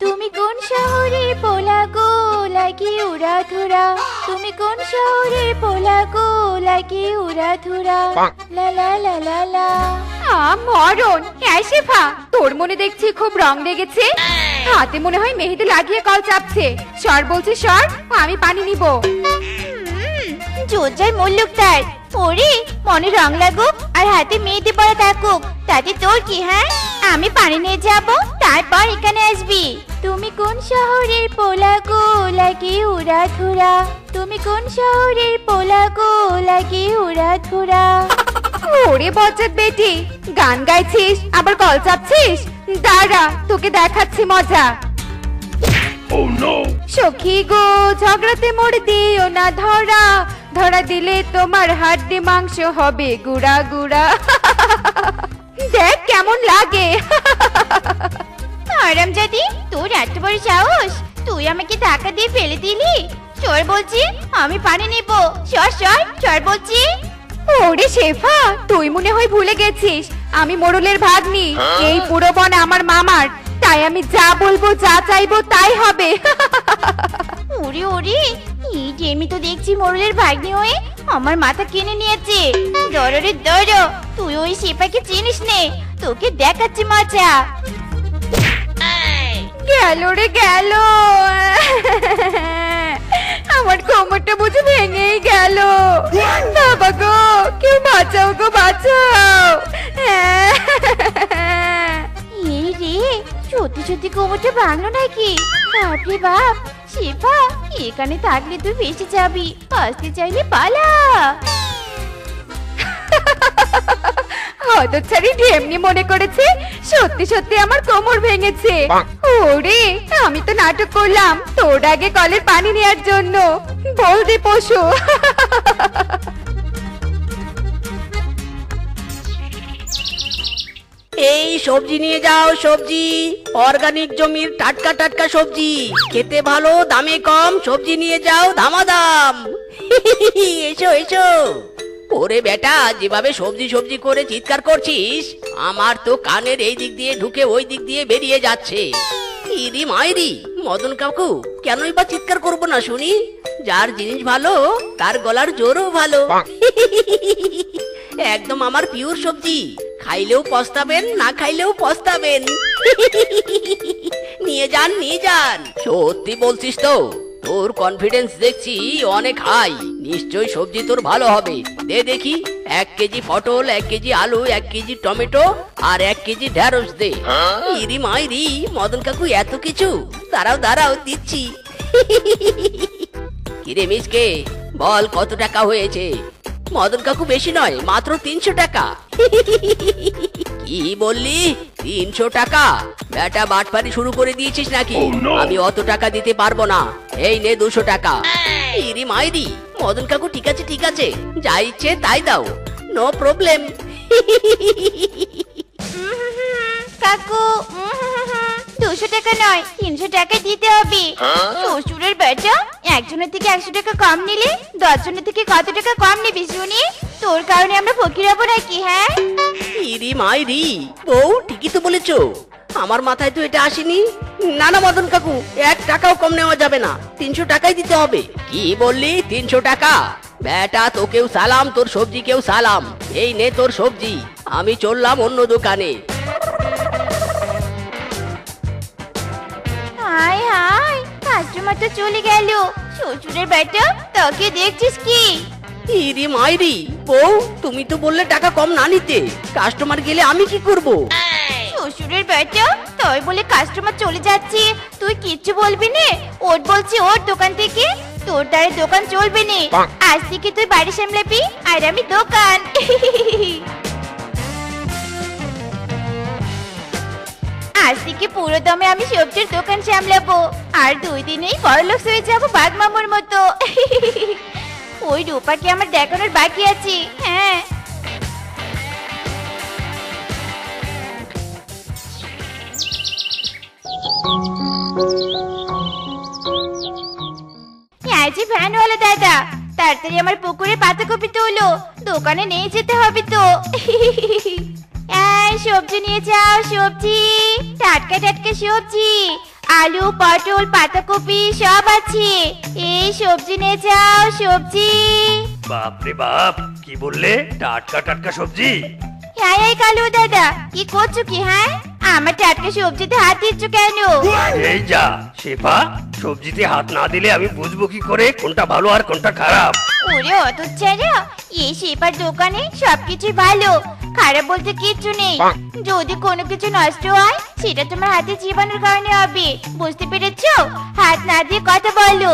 তুমি কোন শহরের পোলা গো লাগি উড়াধুরা, তুমি কোন শহরের পোলা গো লাগি উড়াধুরা, লা লা লা লা লা। মরণ শিফা, তোর মনে দেখছি খুব রং লেগেছে। হাতে মনে হয় মেহেদি লাগিয়ে কল চাপছে। সর বলছি সর, আমি পানি নিব। জোরজার মুল্লুক তার। ওরে মনে রং লাগুক আর হাতে মেহেদি পড়া থাকুক, তাতে তোর কি? হ্যাঁ, আমি পানি নিয়ে যাব, তারপর এখানে আসবি। তুমি কোন শহরের পোলা গো লাগি উড়াধুরা, তুমি কোন শহরের পোলা গো লাগি উড়াধুরা। ওরে বজ্জাত বেটি, গান গাইছিস আবার কল চাপছিস? দাঁড়া, তোকে দেখাচ্ছি মজা। সখী গো ঝগড়াতে মোড় দিও না ধরা, ধরা দিলে তোমার হাড্ডি মাংস হবে গুড়া গুড়া। দেখ কেমন লাগে। আরামজাদি, তোর এত বড় সাহস, তুই আমাকে ধাক্কা দিয়ে ফেলে দিলি। সর বলছি, আমি পানি নিব। সর সর সর বলছি। ওরে শেফা, তুই মনে হয় ভুলে গেছিস আমি মোড়লের ভাগ্নি। এই পুরো বন আমার মামার, তাই আমি যা বলবো যা চাইবো তাই হবে। ওরে ওরে, এই ডেমি তো দেখছি মোড়লের ভাগ্নি হয়ে আমার মাথা কিনে নিয়েছে। দররে দর, তুই ওই শেফাকে চিনিস নে, তোকে দেখাচ্ছি মজা। গেল রে গেল, আমার কোমরটা বুঝে ভেঙেই গেল। বাবা গো, কেউ বাঁচাও গো বাঁচাও। এই রে, সত্যি সত্যি কোমরটা ভাঙলো নাকি? বাপরে বাপ, শেফা এখানে থাকলে তুই বেঁচে যাবি, আসতে চাইলে পালা। হতচ্ছাড়ি ঢেমনি মনে করেছে সত্যি সত্যি আমার কোমর ভেঙেছে। ওরে, আমি তো নাটক করলাম তোর আগে কলের পানি নেওয়ার জন্য। বলদি পশু। এই সবজি নিয়ে যাও, সবজি অর্গানিক জমির টাটকা টাটকা সবজি, খেতে ভালো দামে কম, সবজি নিয়ে যাও দামাদাম। এসো এসো। ওরে বেটা, যেভাবে সবজি সবজি করে চিৎকার করছিস, আমার তো কানের এই দিক দিয়ে ঢুকে ওই দিক দিয়ে বেরিয়ে যাচ্ছে। ইরি মাইরি, মদন কাকু কেনই বা চিৎকার করবো না শুনি? যার জিনিস ভালো তার গলার জোরও ভালো। একদম আমার পিওর সবজি, খাইলেও পস্তাবেন, না খাইলেও পস্তাবেন। নিয়ে যান নিয়ে যান। সত্যি বলছিস তো? তোর কনফিডেন্স দেখছি অনেক হাই, নিশ্চয়ই সবজি তোর ভালো হবে। দে দেখি, 1 কেজি পটল, 1 কেজি আলু, 1 কেজি টমেটো আর 1 কেজি ঢেঁড়স দে। ইরি মাইরি, মদন কাকু এত কিছু? দাঁড়াও দাঁড়াও, দিচ্ছি। কিরে মিসকে, বল কত টাকা হয়েছে? মদন কাকু বেশি নয়, মাত্র 300 টাকা। কি বললি? 300 টাকা? বেটা বাটপারি শুরু করে দিয়েছিস নাকি? আমি অত টাকা দিতে পারবো না। এই নে 200 টাকা। ইরি মাইরি, মদন কাকু ঠিক আছে ঠিক আছে, যা ইচ্ছে তাই দাও, নো প্রবলেম। কাকু, 200 টাকা নয়, 300 টাকা দিতে হবে। শ্বশুরের বেটা, একজনের থেকে 100 টাকা কম নিলে 10 জনের থেকে কত টাকা কম নিবি শুনি? তোর কারণে আমরা ফকির হবো নাকি? হ্যাঁ, ইরি মাইরি, বউ ঠিকই তো বলেছো, আমার মাথায় তো এটা আসেনি। না না মদন কাকু, 1 টাকাও কম নেওয়া যাবে না, 300 টাকাই দিতে হবে। কি বললি? 300 টাকা? বেটা তোকেও সালাম, তোর সবজিকেও সালাম। এই নে তোর সবজি, আমি চললাম অন্য দোকানে। হায় হায়, কাস্টমার তো চলে গেল। শ্বশুরের বেটা, তোকে দেখছিস কি? ইরি মাইরি, বউ তুমি তো বললে টাকা কম না নিতে, কাস্টমার গেলে আমি কি করব? শ্বশুরের বেটা, তুই বলে কাস্টমার চলে যাচ্ছে, তুই কিচ্ছু বলবি না? ওর বলছি ওর দোকান থেকে, তোর দ্বারা দোকান চলবে না। আজ থেকে তুই বাড়ি সামলাবি আর আমি দোকান। আজ থেকে পুরো দমে আমি সবজির দোকান সামলাবো, আর 2 দিনেই বড়লোক হয়ে যাবো বাঘ মামুর মতো। ওই রূপাকে আমার দেখানোর বাকি আছে। হ্যাঁ, আজই ভ্যানওয়ালা দাদা, তাড়াতাড়ি আমার পুকুরে পাতাকপি তোলো, দোকানে নিয়ে যেতে হবে তো। এই সবজি নিয়ে যাও, সবজি, টাটকা টাটকা সবজি। আলু পটল পাতাকপি সব আছে। এই সবজি নিয়ে যাও সবজি। বাপরে বাপ, কি বললে? টাটকা টাটকা সবজি? হ্যাঁ এই কালু দাদা, কি করছো কি? হ্যাঁ আমার টাটকা সবজিতে হাত দিচ্ছ কেন? এই যা শেফা, সবজিতে হাত না দিলে আমি বুঝবো কি করে কোনটা ভালো আর কোনটা খারাপ? ওরে অতচ্ছাড়া, এই সেপার দোকানে সবকিছু ভালো, খারাপ বলতে কিচ্ছু নেই। যদি কোনো কিছু নষ্ট হয় সেটা তোমার হাতে জীবাণুর কারণে হবে, বুঝতে পেরেছো? হাত না দিয়ে কথা বলো।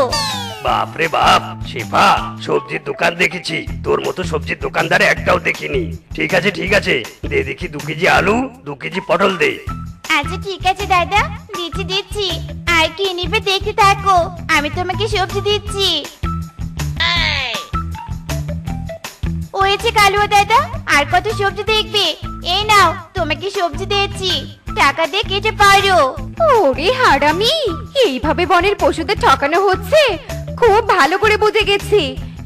বাপরে বাপ শেফা, সবজির দোকান দেখেছি, তোর মতো সবজির দোকানদার একটাও দেখিনি। ঠিক আছে ঠিক আছে, দে দেখি 2 কেজি আলু 2 কেজি পটল দে। আচ্ছা ঠিক আছে দাদা, দিচ্ছি দিচ্ছি। আর কি নিবে দেখতে থাকো, আমি তোমাকে সবজি দিচ্ছি। হয়েছে কালুয়া দাদা, আর কত সবজি দেখবে? এই নাও, তোমাকে সবজি দিয়েছি, টাকা দিয়ে কেটে পারো। ওরে হারামি, এইভাবে বনের পশুদের ঠকানো হচ্ছে। খুব ভালো করে বুঝে গেছি,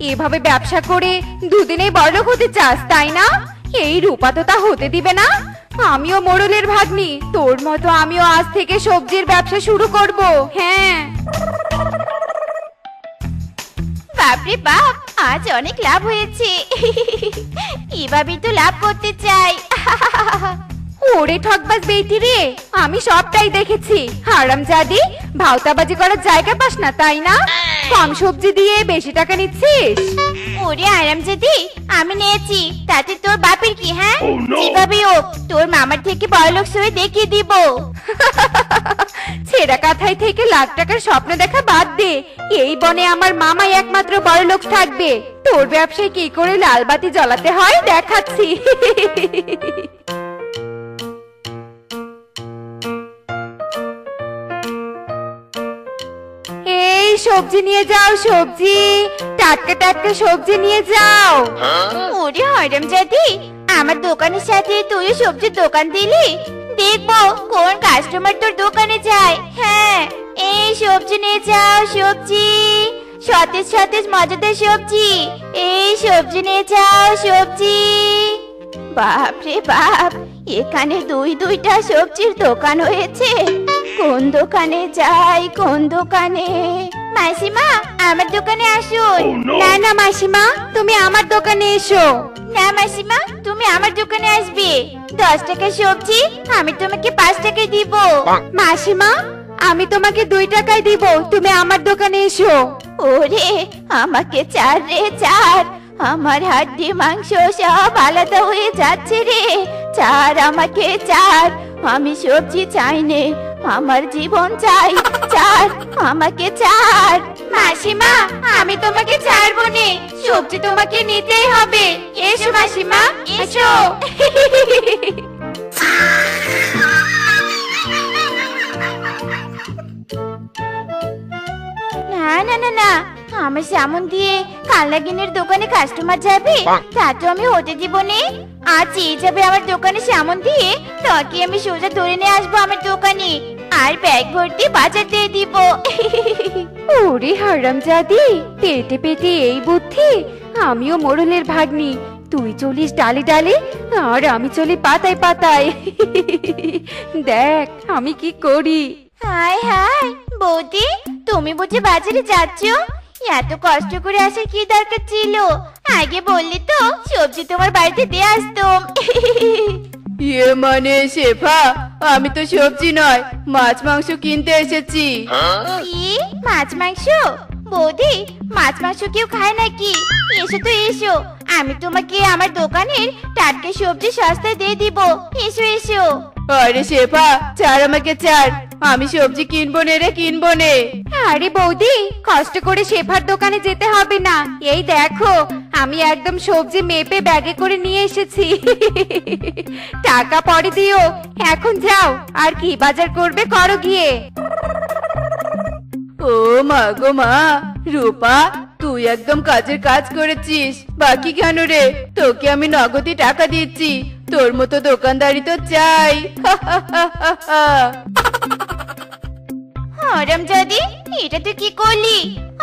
এভাবে ব্যবসা করে দুদিনেই বড়লোক হতে চাস তাই না? এই রূপা তো তা হতে দিবে না। আমিও মোড়লের ভাগ্নি, তোর মতো আমিও আজ থেকে সবজির ব্যবসা শুরু করব। হ্যাঁ বাপরে বাপ, আজ অনেক লাভ হয়েছে। এভাবেই তো লাভ করতে চাই। ওরে ঠকবাজ বেটি রে, আমি সবটাই দেখেছি। হারামজাদি, ভাওতাবাজি করার জায়গা পাস না তাই না? কম সবজি দিয়ে বেশি টাকা নিচ্ছিস। ওরে আরামজাদি, আমি নিয়েছি, তাতে তোর বাপের কি? হ্যাঁ যেভাবে হোক তোর মামার থেকে বড়লোক হয়ে দেখিয়ে দিব। ছেঁড়া কাঁথায় থেকে লাখ টাকার স্বপ্ন দেখা বাদ দে। এই বনে আমার মামাই একমাত্র বড়লোক থাকবে। তোর ব্যবসায় কি করে লাল বাতি জ্বালাতে হয় দেখাচ্ছি। এই সবজি নিয়ে যাও, সবজি, টাটকা টাটকা সবজি নিয়ে যাও। ওরে হারামজাদি, আমার দোকানের সাথে তুইও সবজির দোকান দিলি? দেখবো কোন কাস্টমার তোর দোকানে যায়। হ্যাঁ এই সবজি নিয়ে যাও সবজি, সতেজ সতেজ মজাদার সবজি। এই সবজি নিয়ে যাও সবজি। বাপরে বাপ, এখানে দুইটা সবজির দোকান হয়েছে। কোন দোকানে যাই, কোন দোকানে? মাসিমা আমার দোকানে আসুন। না না মাসিমা, তুমি আমার দোকানে এসো। না মাসিমা, তুমি আমার দোকানে আসবে। 10 টাকা সবজি আমি তোমাকে 5 টাকায় দিব। মাসিমা, আমি তোমাকে 2 টাকায় দিব, তুমি আমার দোকানে এসো। ওরে আমাকে 4 রে 4, আমার হাড্ডি মাংস সব আলাদা হয়ে যাচ্ছে রে। 4 আমাকে 4, আমি সবজি চাই নে, আমার জীবন চাই। 4 আমাকে 4। মাসিমা আমি তোমাকে ছাড়বো নে, সবজি তোমাকে নিতেই হবে। এসো মাসিমা এসো। না না না না, আমার সামন দিয়ে কালনাগিনের দোকানে কাস্টমার যাবে, তা তো আমি হতে দিব নে। আর চেয়ে যাবে আমার দোকানে সামন দিয়ে, তাকে আমি সোজা ধরে নিয়ে আসবো আমার দোকানে, আর ব্যাগ ভর্তি বাজার দিয়ে দিব। ওরে হারামজাদি, পেটে পেটে এই বুদ্ধি। আমিও মোড়লের ভাগ্নি, তুই চলিস ডালে ডালে আর আমি চলি পাতায় পাতায়। দেখ আমি কি করি। হায় হায় বৌদি, তুমি বুঝি বাজারে যাচ্ছ? এত কষ্ট করে আসার কি দরকার ছিল? আগে বললি তো সবজি তোমার বাড়িতে দিয়ে আসতাম। ইয়ে মানে শেফা, আমি তো সবজি নয় মাছ মাংস কিনতে এসেছি। কি মাছ মাংস? বৌদি মাছ মাংস কেউ খায় নাকি? এসো তো এসো, আমি তোমাকে আমার দোকানের টাটকা সবজি সস্তায় দিয়ে দিব। এসো এসো। আরে শেফা, ছাড় আমাকে ছাড়, আমি সবজি কিনবো নে রে, কিনবো নে। আরে বৌদি, কষ্ট করে শেফার দোকানে যেতে হবে না। এই দেখো আমি একদম সবজি মেপে ব্যাগে করে নিয়ে এসেছি। টাকা পরে দিও, এখন যাও, আর কি বাজার করবে করো গিয়ে। ও মা গো মা, রূপা তুই একদম কাজের কাজ করেছিস। বাকি কেন রে? তোকে আমি নগদই টাকা দিচ্ছি, তোর মতো দোকানদারি তো চাই। হারামজাদি, এটা তুই কি করলি?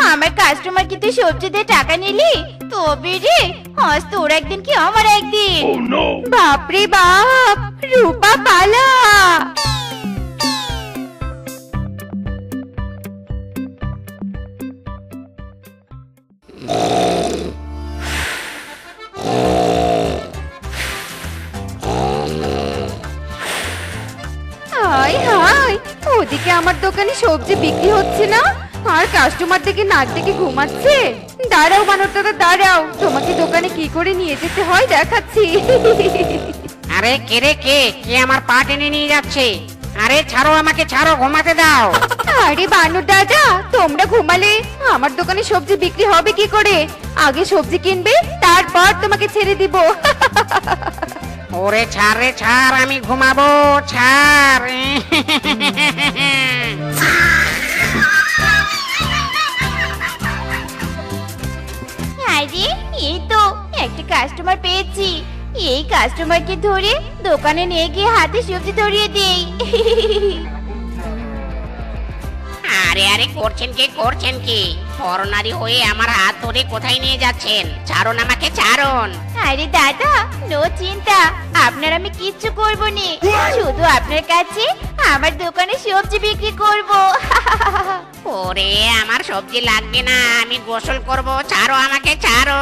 আমার কাস্টমার কি তুই সবজি দিয়ে টাকা নিলি? তবে রে, আজ তোর একদিন কি আমার একদিন। বাপরে বাপ, রূপা পালা। হায় হায়, ওদিকে আমার দোকানে সবজি বিক্রি হচ্ছে না, আর কাস্টমার দেখে নাক ডেকে ঘুমাচ্ছে। দাঁড়াও বানর দাদা দাঁড়াও, তোমাকে দোকানে কি করে নিয়ে যেতে হয় দেখাচ্ছি। আরে কে রে কে কে আমার পা টেনে নিয়ে যাচ্ছে? আরে ছাড়ো আমাকে, ছাড়ো, ঘুমাতে দাও। আরে বানর দাদা, তোমরা ঘুমালে আমার দোকানে সবজি বিক্রি হবে কি করে? আগে সবজি কিনবে, তারপর তোমাকে ছেড়ে দিব। ওরে ছাড় রে ছাড়, আমি ঘুমাবো, ছাড়। আরে এই তো একটা কাস্টমার পেয়েছি। এই কাস্টমারকে ধরে দোকানে নিয়ে গিয়ে হাতে সবজি ধরিয়ে দেই। আরে আরে করছেন কি, করছেন কি? পরনারী হয়ে আমার হাত ধরে কোথায় নিয়ে যাচ্ছেন? ছাড়ুন আমাকে, ছাড়ুন। আরে দাদা, নো চিন্তা, আপনার আমি কিচ্ছু করব নি। শুধু আপনার কাছে আমার দোকানে সবজি বিক্রি করব। ওরে আমার সবজি লাগবে না, আমি গোসল করব, ছাড়ো আমাকে, ছাড়ো।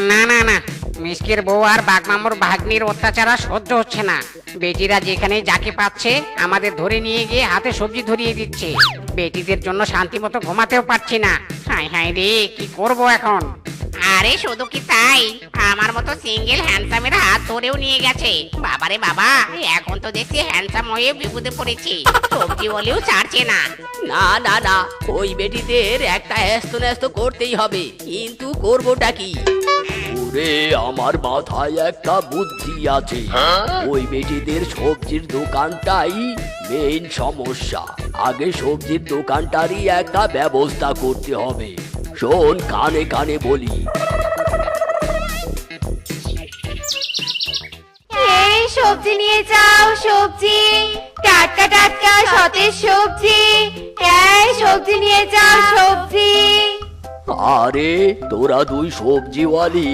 না না না, মিসকির বউ আর বাগমামুর ভাগ্নির অত্যাচার আর সহ্য হচ্ছে না। বেটিরা যেখানে যাকে পাচ্ছে আমাদের ধরে নিয়ে গিয়ে হাতে সবজি ধরিয়ে দিচ্ছে। বেটিদের জন্য শান্তি মতো ঘুমাতেও পারছি না। হায় হায় রে, কি করব এখন? আরে শুধু কি তাই, আমার মতো সিঙ্গেল হ্যান্ডসামের হাত ধরেও নিয়ে গেছে। বাবারে বাবা, এখন তো দেখছি হ্যান্ডসাম হয়ে বিপদে পড়েছি। সবজি বলেও ছাড়ছে না। না না না, ওই বেটিদের একটা হ্যাস্ত ন্যাস্ত করতেই হবে, কিন্তু করবোটা কি? ওরে আমার মাথায় একটা বুদ্ধি আছে। ওই বেটিদের সবজির দোকানটাই মেইন সমস্যা। আগে সবজির দোকানটারই একটা ব্যবস্থা করতে হবে। শোন, কানে কানে বলি। এই সবজি নিয়ে যাও, সবজি টাটকা টাটকা সতেজ সবজি। এই সবজি নিয়ে যাও, সবজি। আরে তোরা দুই সবজিওয়ালি,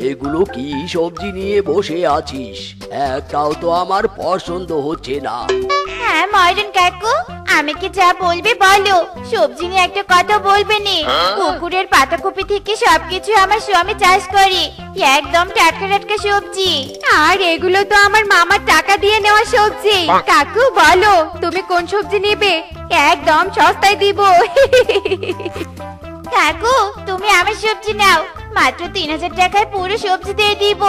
এগুলো কি সবজি নিয়ে বসে আছিস? একটাও তো আমার পছন্দ হচ্ছে না। হ্যাঁ ময়রন কাকু, আমাকে যা বলবে বলো। সবজি নিয়ে একটা কথা বলবে নি। পুকুরের পাতাকপি থেকে সবকিছু আমার স্বামী চাষ করে, একদম টাটকা টাটকা সবজি। আর এগুলো তো আমার মামার টাকা দিয়ে নেওয়া সবজি। কাকু বলো, তুমি কোন সবজি নেবে? একদম সস্তায় দিব। কাকু, তুমি আমার সবজি নাও, মাত্র 3000 টাকায় পুরো সবজি দিয়ে দিব।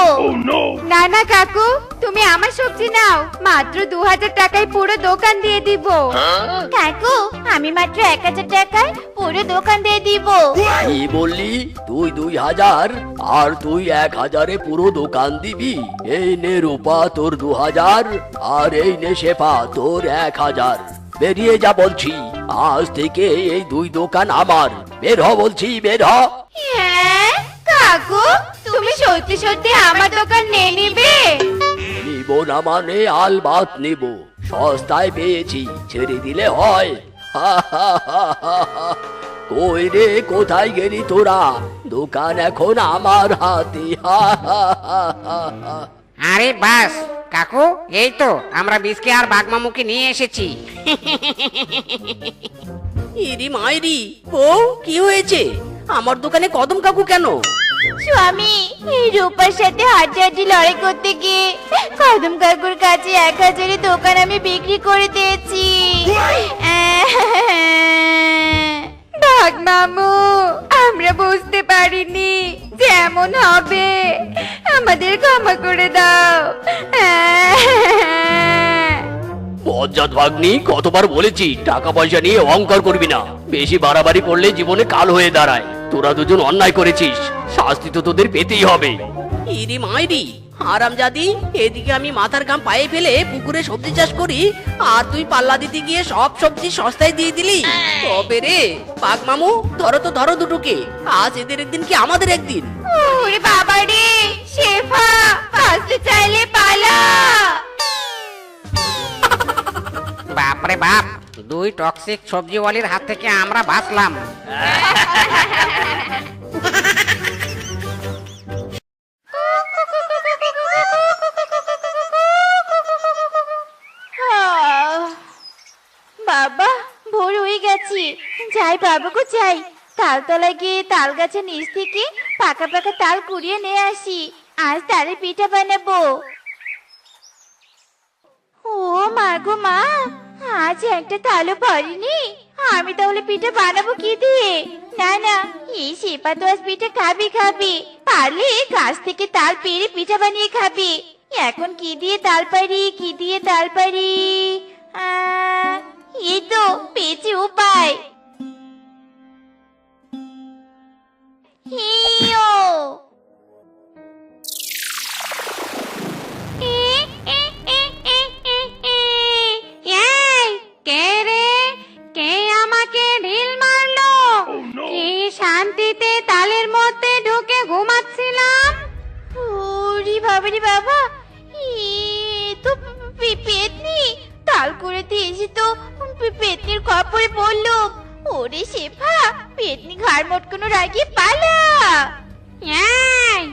না না কাকু, তুমি আমার সবজি নাও, মাত্র 2000 টাকায় পুরো দোকান দিয়ে দিব। কাকু, আমি মাত্র 1000 টাকায় পুরো দোকান দিয়ে দিব। কি বললি? তুই 2000 আর তুই 1000-এ পুরো দোকান দিবি? এই নে রূপা তোর 2000, আর এই নে শেফা তোর 1000। বেরিয়ে যা বলছি, আজ থেকে এই দুই দোকান আমার। বের হ বলছি, বের হ। হ্যাঁ কাকু, তুমি সত্যি সত্যি আমার দোকান নিয়ে নিবে? নিব না মানে আলবাত নিব, সস্তায় পেয়েছি, ছেড়ে দিলে হয়। কই রে, কোথায় গেলি তোরা? দোকান এখন আমার হাতে। আরে বাস কাকু, এই তো আমরা বিস্কে আর বাগমামুকে নিয়ে এসেছি। ইরি মাইরি, ও কি হয়েছে? আমার দোকানে কদম কাকু কেন? স্বামী, এই রূপার সাথে হাড্ডাহাড্ডি লড়াই করতে গিয়ে কদম কাকুর কাছে 1000-এ দোকান আমি বিক্রি করে দিয়েছি। ভাগ মামু, আমরা বুঝতে পারিনি যে এমন হবে, আমাদের ক্ষমা করে দাও। বজ্জাত ভাগ্নি, কতবার বলেছি টাকা পয়সা নিয়ে অহংকার করবি না। বেশি বাড়াবাড়ি করলে জীবনে কাল হয়ে দাঁড়ায়। তোরা দুজন অন্যায় করেছিস, শাস্তি তো তোদের পেতেই হবে। ইরি মাইরি, হারামজাদি, এদিকে আমি মাথার ঘাম পায়ে ফেলে পুকুরে সবজি চাষ করি, আর তুই পাল্লা দিতে গিয়ে সব সবজি সস্তায় দিয়ে দিলি। তবে রে পাক মামু, ধরো তো ধরো দুটোকে, আজ এদের একদিন কি আমাদের একদিন। ওরে বাবা রে, শেফা বাঁচতে চাইলে পালা। বাপরে বাপ, দুই টক্সিক সবজিওয়ালির হাত থেকে আমরা বাঁচলাম। বাবা, ভোর হয়ে গেছে, যাই বাবা গো যাই, তালতলায় গিয়ে তাল গাছের নিচ থেকে পাকা পাকা তাল কুড়িয়ে নিয়ে আসি। আজ তালের পিঠা বানাবো। ও মা গো মা, আজ একটা তালও পারিনি। আমি তাহলে পিঠা বানাবো কি দিয়ে? না না, এই শেফা তো আজ পিঠা খাবি। পারলে গাছ থেকে তাল পেড়ে পিঠা বানিয়ে খাবি। এখন কি দিয়ে তাল পারি? এই তো পেয়েছি উপায়। হিও কে রে? কে আমাকে ঢিল মারলো? কি শান্তিতে তালের মধ্যে ঢুকে ঘুমাচ্ছিলাম। ওরে বাবারে বাবা, এ তো পেতনি। তাল কুড়াতে এসে তো পেতনির খপ্পরে পড়লো। ওরে শেফা, পেতনি ঘাড় মটকানোর আগে পালা। এই,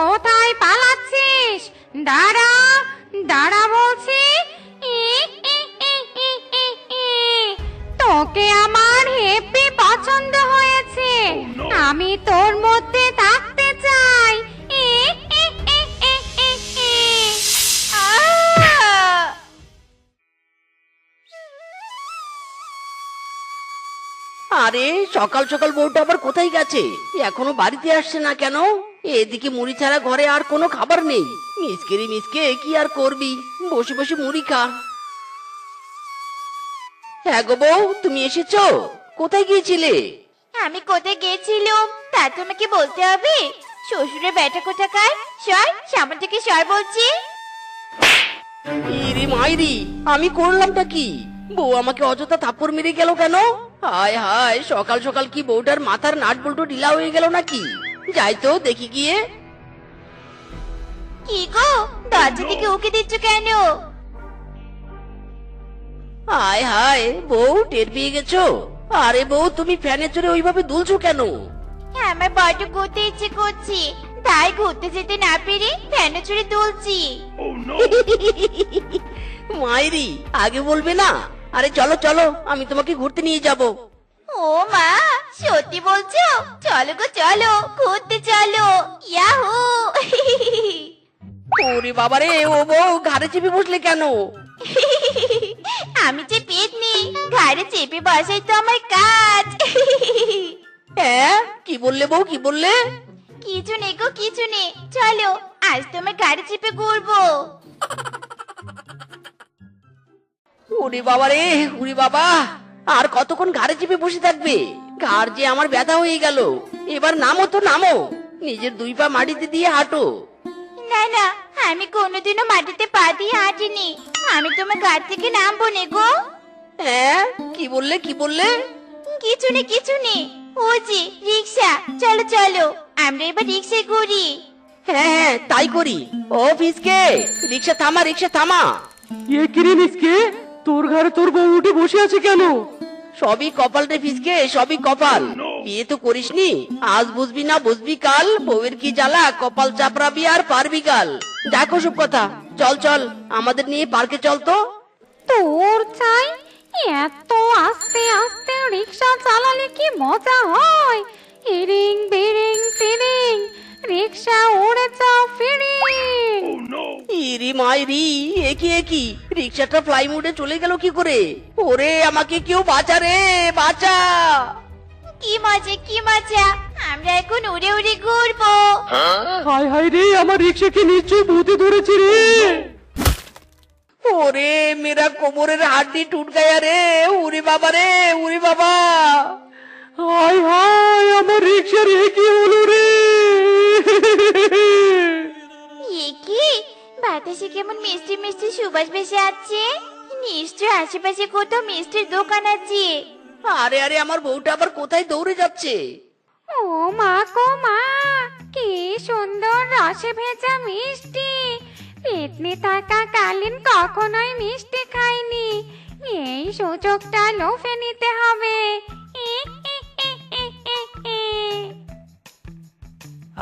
কোথায় পালাচ্ছিস? দাঁড়া দাঁড়া বলছি। তোকে আমার হেব্বি পছন্দ হয়েছে। আমি তোর মধ্যে থাকতে চাই। আহ! আরে সকাল সকাল বউটা আবার কোথায় গেছে? এখনো বাড়িতে আসছে না কেন? এদিকে মুড়ি ছাড়া ঘরে আর কোনো খাবার নেই। মিসকে কি আর করবি, বসে বসে মুড়ি খা। হ্যাঁ গো বউ, তুমি এসেছো? কোথায় গিয়েছিলে? আমি কোথায় গেছিলাম তা তোমাকে বলতে হবে? শ্বশুরের বেটা কোথাকার, সর সামনে থেকে সর বলছি। ইরে মাইরি, আমি করলামটা কি? বউ আমাকে অযথা থাপ্পড় মেরে গেল কেন? হায় হায়, সকাল সকাল কি বউটার মাথার নাট বল্টু ঢিলা হয়ে গেল নাকি? যাই তো দেখি গিয়ে। কি গো, দরজা থেকে উকি দিচ্ছ কেন? হায় হায়, বউ টের পেয়ে গেছো? আরে বউ, তুমি ফ্যানের জোরে ওইভাবে দুলছো কেন? আমার বড্ড ঘুরতে ইচ্ছে করছে, তাই ঘুরতে যেতে না পেরে ফ্যানে চড়ে দুলছি। মাইরি, আগে বলবে না? আরে চলো চলো, আমি তোমাকে ঘুরতে নিয়ে যাব। ও মা, সত্যি বলছো? চলো গো চলো, ঘুরতে চলো। ইয়াহু! ওরে বাবারে, ও বউ ঘাড়ে চেপে বসলে কেন? আমি যে পেতনি, ঘাড়ে চেপে বসাই তো আমার কাজ। হ্যাঁ, কি বললে বউ, কি বললে? কিছু নেই গো, কিছু নেই। চলো, আজ তোমার ঘাড়ে চেপে ঘুরবো। ওরে বাবারে, ওরে বাবা, আর কতক্ষণ ঘাড়ে চেপে বসে থাকবে? ঘাড় যে আমার ব্যথা হয়ে গেল। এবার নামো তো নামো, নিজের দুই পা মাটিতে দিয়ে হাঁটো। না না, আমি কোনোদিনও মাটিতে পা দিয়ে হাঁটিনি। আমি তোমার ঘাট থেকে নামবো নে গো। হ্যাঁ, কি বললে, কি বললে? কিছু নেই। ও যে রিক্সা, চলো চলো, আমরা এবার রিক্সায় ঘুরি। হ্যাঁ হ্যাঁ, তাই করি। ও ফিসকে, রিক্সা থামা, রিক্সা থামা। এ কিরে মিসকে, তোর ঘরে তোর বউ উঠে বসে আছে কেন? সবই কপাল রে ফিসকে, সবই কপাল। বিয়ে তো করিসনি, আজ বুঝবি না বুঝবি কাল। বউয়ের কি জ্বালা, কপাল চাপড়াবি আর পারবি কাল। দেখো সব কথা, চল চল, আমাদের নিয়ে পার্কে চল তো। তোর চাই? এত আস্তে আস্তে রিক্সা চালালে কি মজা হয়? ইরিং বিরিং তিরিং, রিক্সা উড়ে যাও ফিরিং। ইরি মাইরি, একি রিক্সাটা ফ্লাই মোডে চলে গেল কি করে? ওরে আমাকে কেউ বাঁচা রে, বাঁচা। কি মজা, আমরা এখন উড়ে উড়ে ঘুরবো। হায় হায় রে, আমার রিক্সাকে নিশ্চয়ই ভূতে ধরেছে রে। ওরে মেরা কোমরের হাড্ডি টুট গায়া রে, উরি বাবা রে, উরি বাবা। হায় হায়, আমার রিক্সার এ কি হলো রে? এ কি, বাতাসে কেমন মিষ্টি মিষ্টি সুবাস ভেসে আছে। নিশ্চয় আশেপাশে কোথাও মিষ্টির দোকান আছে। আরে আরে, আমার বউটা আবার কোথায় দৌড়ে যাচ্ছে? ও মা গো মা, কি সুন্দর রসে ভেজা মিষ্টি। পেতনি থাকা কালীন কখনোই মিষ্টি খাইনি। এই সুযোগটা লোভে নিতে হবে।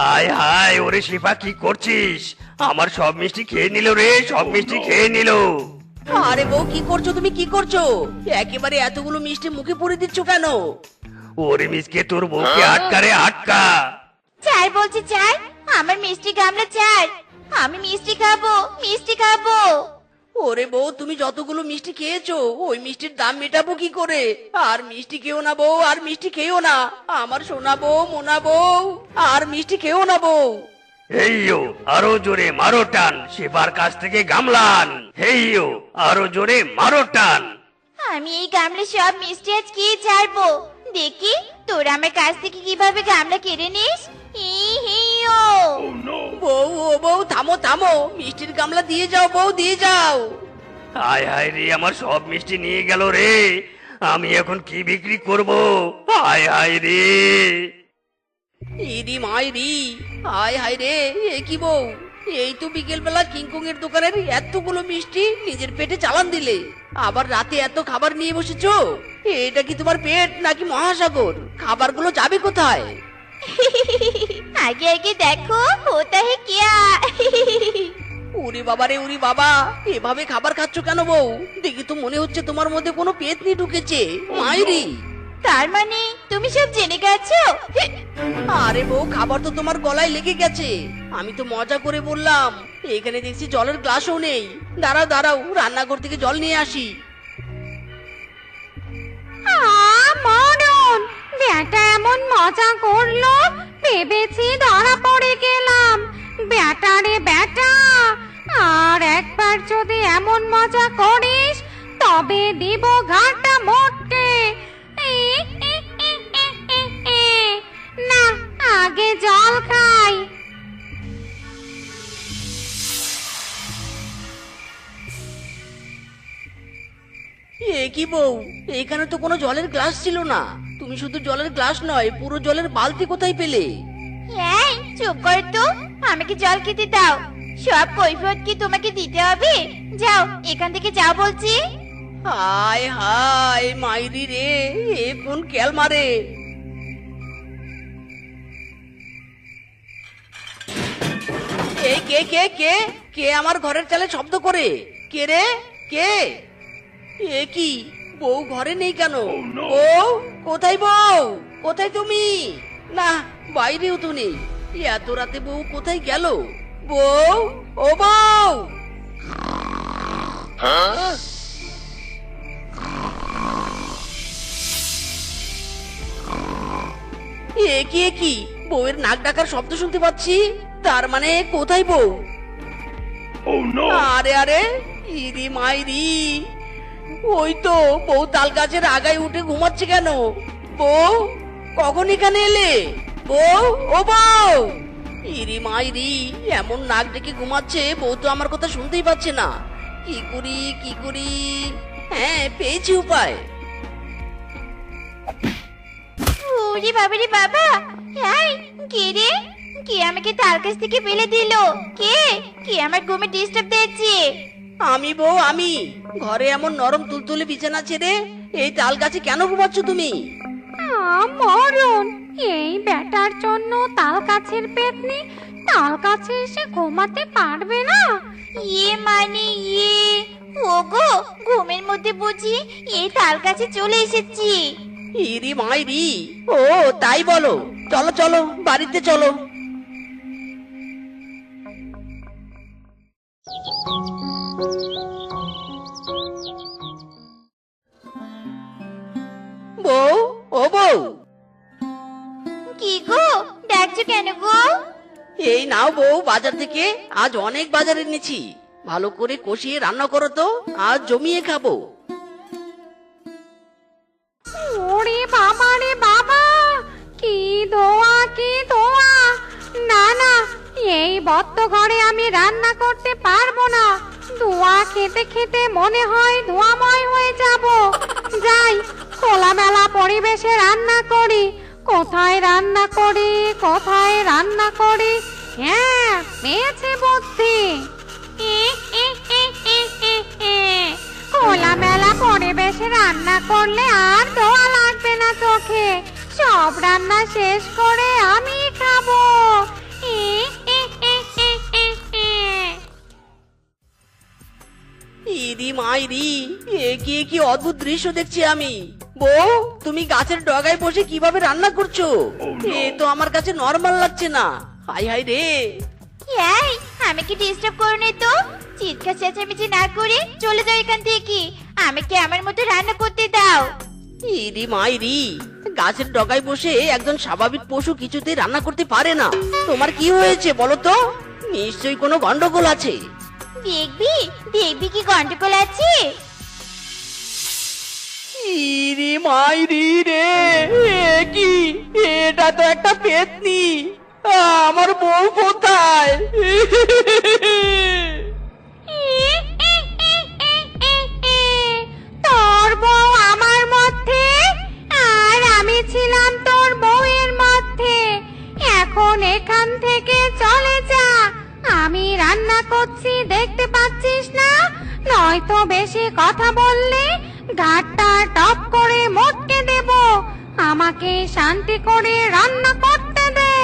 হায় হায়, ওরে শিফা কি করছিস? আমার সব মিষ্টি খেয়ে নিল রে, সব মিষ্টি খেয়ে নিল। আরে বউ, কি করছো তুমি, কি করছো? একেবারে এতগুলো মিষ্টি মুখে পুরে দিচ্ছ কেন? ওরে মিসকে তোর বউকে আটকা রে আটকা। চাই বলছি চাই, আমার মিষ্টি গামলা চাই। আমি মিষ্টি খাবো, মিষ্টি খাবো। ওরে বউ, তুমি যতগুলো মিষ্টি খেয়েছো ওই মিষ্টির দাম মেটাবো কি করে? আর মিষ্টি খেও না বউ, আর মিষ্টি খেও না। আমার সোনা বউ, মোনা বউ, আর মিষ্টি খেও না বউ। হেইয়ো আরো জোরে মারো টান, শেফার কাছ থেকে গামলান। হেইয়ো আরো জোরে মারো টান। আমি এই গামলা সব মিষ্টি আজ খেয়ে ছাড়বো। দেখি তোরা আমার কাছ থেকে কিভাবে গামলা কেড়ে নিস। হিও বউ, ও বউ, থামো থামো, মিষ্টির গামলা দিয়ে যাও বউ, দিয়ে যাও। হায় হায় রে, আমার সব মিষ্টি নিয়ে গেল রে। আমি এখন কি বিক্রি করব? হায় হায় রে। ইরি মাইরি, হায় হায় রে, এ কি বউ? এই তো বিকেল বেলা কিংকং এর দোকানের এতগুলো মিষ্টি নিজের পেটে চালান দিলে, আবার রাতে এত খাবার নিয়ে বসেছো। এটা কি তোমার পেট নাকি মহাসাগর? খাবারগুলো যাবে কোথায়? আগে আগে দেখো হোতা হে কিয়া। উরি বাবা রে, উরি বাবা, এভাবে খাবার খাচ্ছ কেন বউ? দেখি তো মনে হচ্ছে তোমার মধ্যে কোনো পেতনি ঢুকেছে। মাইরি, তার মানে তুমি সব জেনে গেছো? আরে বউ, খাবার তো তোমার গলায় লেগে গেছে। আমি তো মজা করে বললাম। এখানে দেখছি জলের গ্লাসও নেই। দাঁড়াও দাঁড়াও, রান্নাঘর থেকে জল নিয়ে আসি। মরণ, বেটা এমন মজা করলো, ভেবেছি ধরা পড়ে গেলাম। বেটা রে বেটা, আর একবার যদি এমন মজা করিস তবে দিব ঘাটা মোটে। না, আগে জল খাই। এ কি বউ, এখানে তো কোনো জলের গ্লাস ছিল না। তুমি শুধু জলের গ্লাস নয়, পুরো জলের বালতি কোথায় পেলে? এই চুপ কর তো, আমাকে জল খেতে দাও। সব কৈফিয়ত কি তোমাকে দিতে হবে? যাও এখান থেকে যাও বলছি। হায় হায় মাইরি রে, এ কোন কেল মারে? এই কে কে কে কে আমার ঘরের চালে শব্দ করে? কে রে, কে? এ কি বউ ঘরে নেই কেন? বউ কোথায়? বউ কোথায় তুমি? না, বাইরেও তো নেই। এত রাতে বউ কোথায় গেল? বউ, ও বউ। এ কি এ কি, বউয়ের নাক ডাকার শব্দ শুনতে পাচ্ছি। তার মানে কোথায় বউ? আরে আরে, ইরি মাইরি, ওই তো বউ তাল গাছের আগায় উঠে ঘুমাচ্ছে কেন? বউ কখন এখানে এলে? বউ, ও বউ। ইরি মাইরি, এমন নাক ডেকে ঘুমাচ্ছে, বউ তো আমার কথা শুনতেই পাচ্ছে না। কি করি কি করি? হ্যাঁ, পেয়েছি উপায়। ওরে বাবা রে বাবা, এই কে রে? কে আমাকে তাল গাছ থেকে ফেলে দিল? কে কে আমার ঘুমে ডিস্টার্ব দিচ্ছে? আমি বউ, আমি। ঘরে এমন নরম তুলতুলে বিছানা ছেড়ে এই তাল গাছে কেন ঘুমাচ্ছ তুমি? মরণ, এই বেটার জন্য তাল গাছের পেতনি তাল গাছে এসে ঘুমাতে পারবে না। ইয়ে মানে ইয়ে, ওগো ঘুমের মধ্যে বুঝি এই তাল গাছে চলে এসেছি। ইরি মাইরি, ও তাই বলো। চলো চলো, বাড়িতে চলো। বউ, ও বউ। কি গো, ডাকছো কেন গো? এই নাও বউ, বাজার থেকে আজ অনেক বাজার এনেছি। ভালো করে কষিয়ে রান্না করো তো, আজ জমিয়ে খাবো। ওরে বাবা রে বাবা, কি ধোয়া কি ধোয়া! না না, এই বদ্ধ ঘরে আমি রান্না করতে পারবো না। ধোঁয়া খেতে খেতে মনে হয় ধোঁয়াময় হয়ে যাব। যাই, খোলামেলা পরিবেশে রান্না করি। কোথায় রান্না করি, কোথায় রান্না করি? হ্যাঁ, পেয়েছে বুদ্ধি। খোলামেলা পরিবেশে রান্না করলে আর ধোয়া লাগবে না চোখে। সব রান্না শেষ করে আমি খাবো। ইরি মাইরি, এ কি কি অদ্ভুত দৃশ্য দেখছি আমি। বউ তুমি গাছের ডগায় বসে কিভাবে রান্না করছো? এ তো আমার কাছে নরমাল লাগছে না। হাই হাই রে। এই আমাকে ডিস্টার্ব করো না তো, চিৎকার চেঁচামেচি না করে চলে যাও এখান থেকে। আমাকে আমার মতো রান্না করতে দাও। ইরি মাইরি, গাছের ডগায় বসে একজন স্বাভাবিক পশু কিছুতেই রান্না করতে পারে না। তোমার কি হয়েছে বলো তো? নিশ্চয়ই কোনো গন্ডগোল আছে। দেখবি দেখবি কি গন্ডগোল আছে। ইরি মাইরি রে, এ কি? এটা তো একটা পেতনি। আমার বউ কোথায়? তোর বউ আমার মধ্যে আর আমি ছিলাম তোর বউয়ের মধ্যে। এখন এখান থেকে চলে যা। আমি রান্না করছি দেখতে পাচ্ছিস না? নয়তো বেশি কথা বললে ঘাটটা টপ করে মটকে দেব। আমাকে শান্তি করে রান্না করতে দে।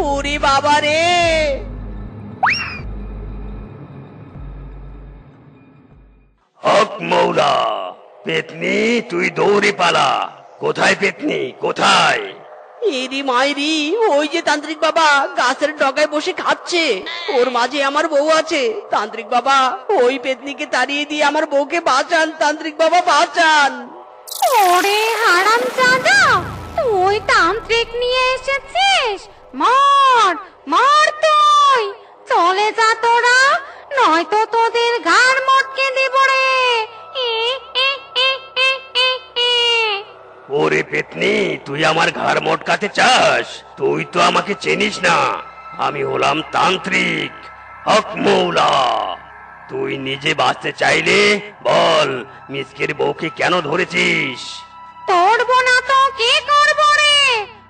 ওরে বাবা রে। হক মৌলা, পেতনি তুই দৌড়ে পালা। কোথায় পেতনি, কোথায়? ইরি মাইরি, ওই যে তান্ত্রিক বাবা গাছের ডগায় বসে খাচ্ছে, ওর মাঝে আমার বউ আছে। তান্ত্রিক বাবা ওই পেতনিকে তাড়িয়ে দিয়ে আমার বউকে বাঁচান। তান্ত্রিক বাবা বাঁচান। ওরে হারামজাদা, তুই তান্ত্রিক নিয়ে এসেছিস? মর মর তুই। চলে যা তোরা, নয়তো তোদের ঘাড় মটকে দেব রে। ওরে পেতনি, তুই আমার ঘাড় মটকাতে চাস? তুই তো আমাকে চিনিস না। আমি হলাম তান্ত্রিক, হক মৌলা। তুই নিজে বাঁচতে চাইলে বল, মিসকের বউকে কেন ধরেছিস? তোরবো না তো কি করবো রে?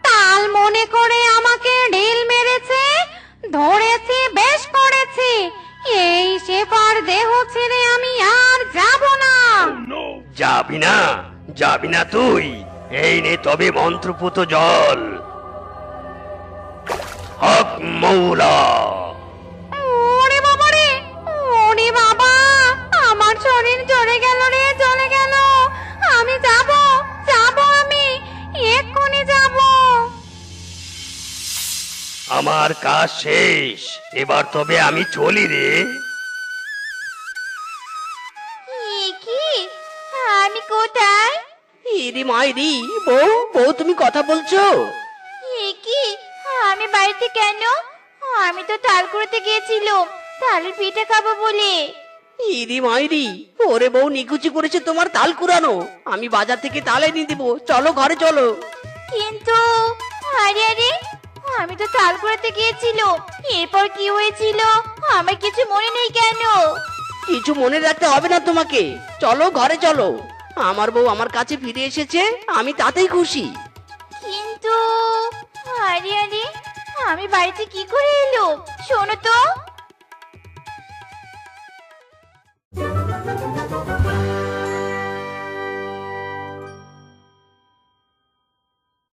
তাল মনে করে আমাকে ঢিল মেরেছে, ধরেছি বেশ করেছি। এই শেফার দেহ ছেড়ে আমি আর যাব না। যাবি না? যাবি না তুই? এই নে তবে মন্ত্রপুত জল। হক মৌলা। ওরে বাবা রে, ওরে বাবা, আমার শরীর জ্বলে গেল রে, জ্বলে গেল। আমি যাব, যাব, আমি এক্ষুনি যাব। আমার কাজ শেষ, এবার তবে আমি চলি রে। এ কি, আমি কোথায়? ইরি মাইরি, বউ বউ তুমি কথা বলছো? এ কি, আমি বাড়িতে কেন? আমি তো তাল কুড়োতে গিয়েছিলাম তালের পিঠা খাবো বলে। ইরি মাইরি, ওরে বউ নিকুচি করেছে তোমার তাল কুড়ানো। আমি বাজার থেকে তাল এনে দিব, চলো ঘরে চলো। কিন্তু আরে আরে, আমি তো তাল কুড়াতে গিয়েছিলাম, এরপর কি হয়েছিল আমার কিছু মনে নেই কেন? কিছু মনে রাখতে হবে না তোমাকে, চলো ঘরে চলো। আমার বউ আমার কাছে ফিরে এসেছে, আমি তাতেই খুশি। কিন্তু আরে আরে, আমি বাড়িতে কি করে এলো? শোনো তো।